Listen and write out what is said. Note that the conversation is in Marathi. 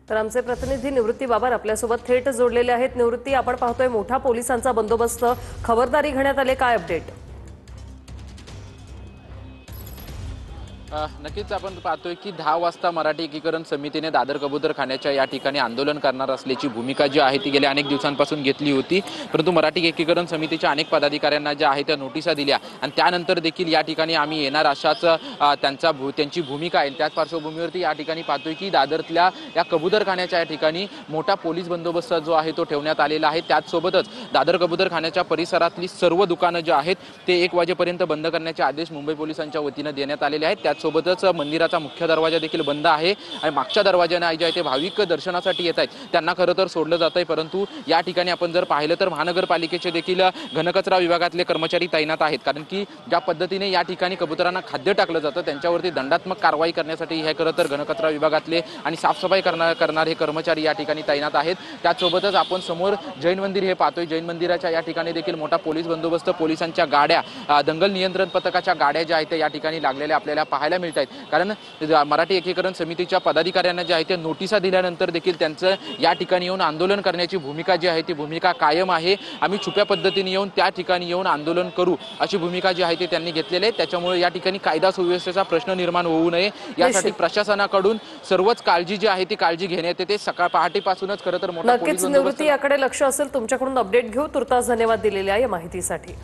तर आमचे प्रतिनिधी निवृत्ती बाबर आपल्यासोबत थेट जोडलेले आहेत। निवृत्ती, आपण पाहतोय मोठा पोलिसांचा बंदोबस्त, खबरदारी घेण्यात आले, काय अपडेट? नक्कीच आपण पाहतोय की 10 वाजता मराठी एकीकरण समितीने दादर कबूतरखान्याच्या या ठिकाणी आंदोलन करणार असल्याची भूमिका जी आहे ती गेल्या अनेक दिवसांपासून घेतली होती। परंतु मराठी एकीकरण समितीच्या अनेक पदाधिकाऱ्यांना ज्या आहेत त्या नोटिसा दिल्या आणि त्यानंतर देखील या ठिकाणी आम्ही येणार अशाच त्यांची भूमिका आहे। त्याच पार्श्वभूमीवरती या ठिकाणी पाहतोय की दादरतल्या या कबूतरखान्याच्या या ठिकाणी मोठा पोलीस बंदोबस्त जो आहे तो ठेवण्यात आलेला आहे। त्याचसोबतच दादर कबूतरखान्याच्या परिसरातली सर्व दुकानं जी आहेत ते 1 वाजेपर्यंत बंद करण्याचे आदेश मुंबई पोलिसांच्या वतीने देण्यात आलेले आहेत। सोबतच मंदिराचा मुख्य दरवाजा देखील बंद आहे आणि मागच्या दरवाजाने जे आहे ते भाविक दर्शनासाठी येत आहेत त्यांना खरं तर सोडलं जात आहे। परंतु या ठिकाणी आपण जर पाहिलं तर महानगरपालिकेचे देखील घनकचरा विभागातले कर्मचारी तैनात आहेत, कारण की ज्या पद्धतीने या ठिकाणी कबुतरांना खाद्य टाकलं जातं त्यांच्यावरती दंडात्मक कारवाई करण्यासाठी हे खरं तर घनकचरा विभागातले आणि साफसफाई करणारे कर्मचारी या ठिकाणी तैनात आहेत। त्याचसोबतच आपण समोर जैन मंदिर हे पाहतोय, जैन मंदिराच्या या ठिकाणी देखील मोठा पोलीस बंदोबस्त, पोलिसांच्या गाड्या, दंगल नियंत्रण पथकाच्या गाड्या ज्या आहेत या ठिकाणी लागलेल्या आपल्याला पाहायला मिळत आहेत। कारण मराठी एकीकरण समितीच्या पदाधिकाऱ्यांना जे आहे ते नोटिसा दिल्यानंतर देखील त्यांचं या ठिकाणी येऊन आंदोलन करण्याची भूमिका जी आहे ती भूमिका कायम आहे। आम्ही छुप्या पद्धतीने येऊन त्या ठिकाणी येऊन आंदोलन करू अशी भूमिका जी आहे ती त्यांनी घेतलेली आहे। त्याच्यामुळे या ठिकाणी कायदा सुव्यवस्थेचा प्रश्न निर्माण होऊ नये यासाठी प्रशासनाकडून सर्वच काळजी जी आहे ती काळजी घेण्यात येते। सकाळ पहाटेपासूनच खरं तर मोठा पोलीस नक्कीच बंदोबस्त निवृत्ती याकडे लक्ष असेल, तुमच्याकडून अपडेट घेऊ। तुर्तास धन्यवाद दिलेल्या या माहितीसाठी।